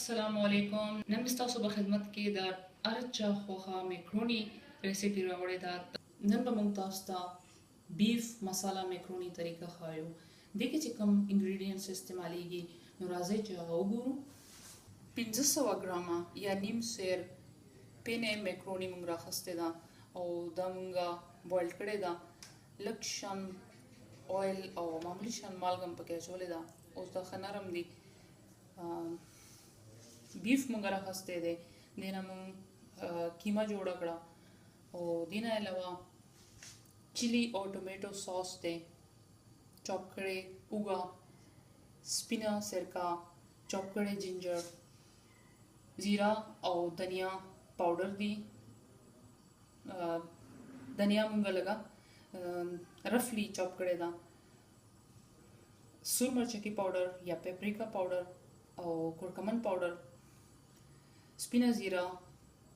السلام علیکم. نن تاسو په خدمت کې د ارچا خوخه میکرونی ریسیپی راوړې ده. نن به موږ تاسو ته بیف مساله میکرونی طریقه خایو. د کې چې کوم انګریډینټس استعماليږي نو راځي چې هغه وګورو. 500 ګرامه یا نیم سیر پینه میکرونی موږ راخسته ده او دا موږ بویل کړې ده. لکشن اویل او معمولی شان مالګم پکې اچولې ده. اوس دا خنرم دي. بیف مونږ راخسته دی دینه مونږ کیما جوړ کړه او دینه علاوه چلی او ټومیټو ساس دی چاپ کړي اوګا سپینا سرکا چاپ کړي جنجر زیرا او دنیا پاوډر دی دنیا مونږ لگا رفلی چاپ کړي دا سور مرچ کی پاوډر یا پیپریکا پاوډر او کورکمن پاوډر سپینا زیرا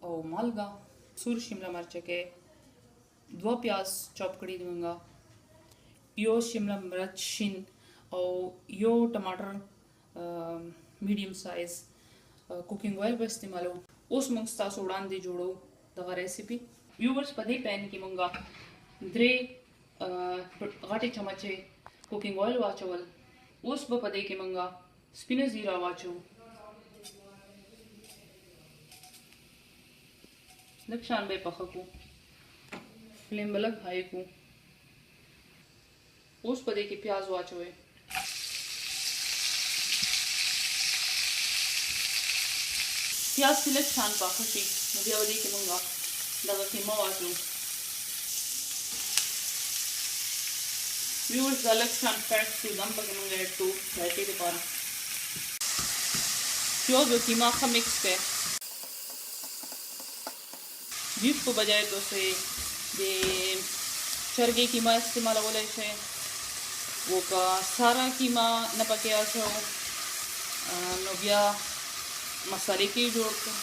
او مالګه سور شملا مرچ کې 2 پیاز چاپ کړی دیونګه یو شملا مرچ شین او یو ټماټر میډیم سایز کوکینګ اویل به استعمالو. اوس موږ تاسو وړاندې جوړو دغه ریسیپي. ویورز په دې پین کې موږ 3 غټي چمچې کوکینګ اویل واچول. اوس په دې کې موږ سپینا زیرا واچو لږ شان به پخه کو فلیم بلګ هاي کو. اوس په دې کې پیاز واچوي پیاز لږ شان پخه شي نو بیا دې کې موږ دغه کیما واچو. ویورز دا لږ شان فیټ شي دم پکې موږ اډ کو راځي لپاره پیاز او کیما ښه مکس کړئ. بیف په بجای تاسو د چرګې کیما استعمالولای شئ. وکا سارا کیما نه پکې اچو نو بیا مسالې کې جوړ کړئ.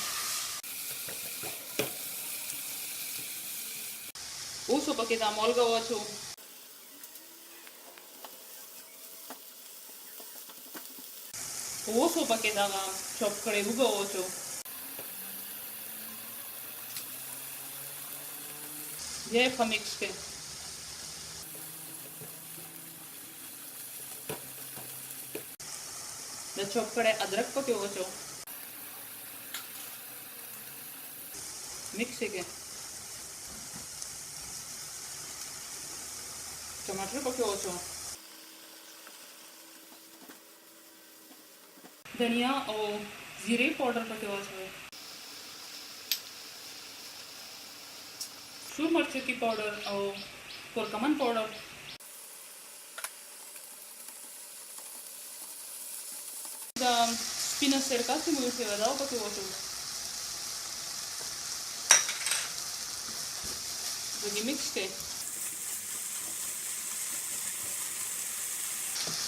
اوس پکې دا مالګه واچو اوس پکې دا چاپ کړی وګو واچو بیا ښه مکس کړئ. د چاپ کړی ادرک پکې واچو مکس کړئ. ټماټر پکې واچو धनिया और जीरे पाउडर पके वाचो सूर मिर्च की पाउडर और कोरकमन पाउडर स्पिना सिरका से मुझे से वदाओ पके वाचो जो मिक्स के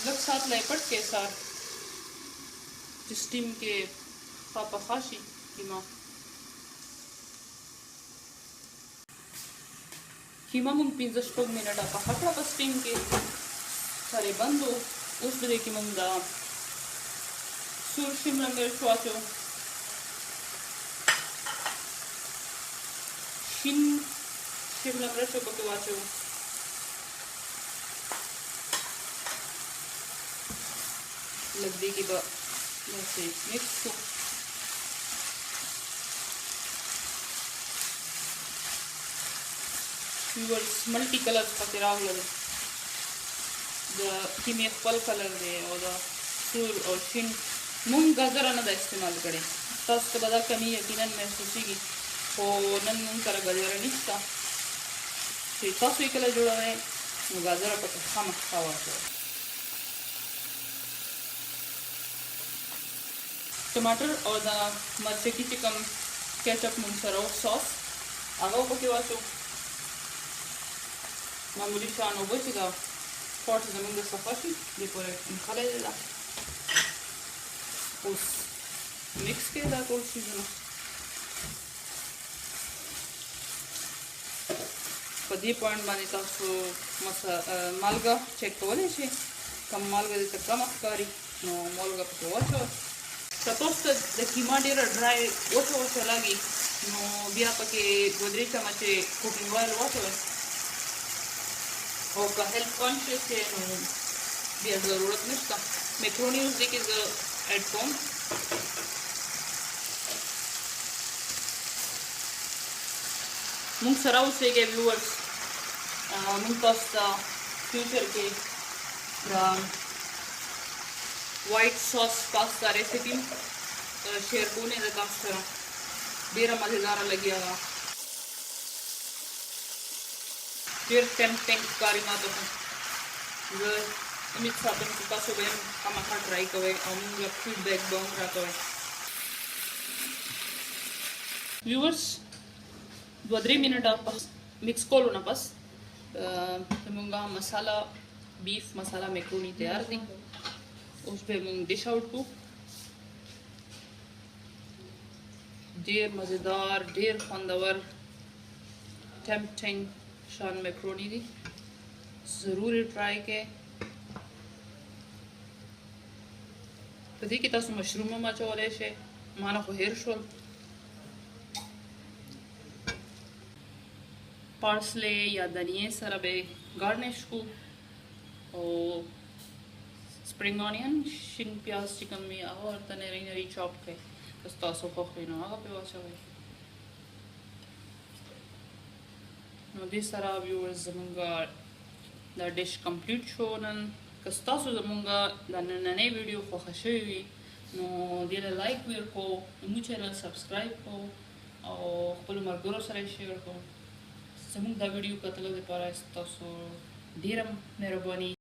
लग साथ लेपट के साथ स्टीम के पापा खाशी कीमा मुंग 5 मिनट आप हकड़ा पर स्टीम के सारे बंद हो. उस बजे की मुंग दा सूर शिमला मिर्च वाचो शिन शिमला मिर्च को वाचो लग देगी बा ऐसे मिक्स को व्यूअर्स मल्टी कलर्स पके रावल द कीमे फल कलर दे और द सूर और शिन मूंग गाजर न द इस्तेमाल करे तस के बदा कमी यकीनन महसूस होगी और नन मूंग कर गाजर निस्ता से तस वे कलर जोड़ा है गाजर पके खाम खावा तो टमाटर और द मर्चे की चिकन केचप मुंसरो सॉस आगा पके वाचो मामूली शान हो बची दा पॉट जमीन द सफाशी देपोरे खले दा उस मिक्स के दा कोल सीजन पदी पॉइंट माने तासो मालगा चेक कोले छे कम मालगा दे कम अखकारी नो मालगा पके वाचो تاسو ته د کیما ډېره ډرای وچه لګي نو بیا پکې 2-3 چمچې کوکینګ اویل واچوئ او که هیلث کانشیس یې نو بیا ضرورت نشته. میکروني اوس دې کې زه ایډ کوم. مونږ سره اوسئ ویورز. مونږ تاسو ته فیوچر کې د وایټ ساس پاستا ریسیپي شیر کوونې ده تاسو سره. ډېره مزېداره لګي هغه. ډېر ټیمپټینګ ښکاري ماته خو. زه امید ساتم چې تاسو به هم خامخا ټرای کوئ او موږ له فیډبیک به هم راکوئ. ویورز 2-3 منټه مکس کولو نه پس زمونږ مساله بیف مساله میکروني تیار دي. اوس به موږ ډش آوټ کړو. ډېر مزېدار ډېر خوندور ټیمپټینګ شان میکروني دي. ضرور یې ټرای کړئ. په دې کې تاسو مشروم هم اچولی شئ. ما نه خو هیر شول. پارسلې یا دنیې سره به ګارنش کو او سپرینګ آنین شین پیاز چې کوم وي هغه ورته نری نری چاپ کړئ. که ستاسو خوښ وي نو هغه پرې واچوئ. نو دې سره ویورز زمونږ دا ډش کمپلیټ شو نن. که ستاسو زمونږ دا نننۍ ویډیو خوښه شوې وي نو دې له لایک ورکړو، زموږ چینل سبسکرایب کړو او خپلو ملګرو سره یې شیر کړو. زموږ دا ویډیو کتلو دپاره ستاسو ډېره مهرباني.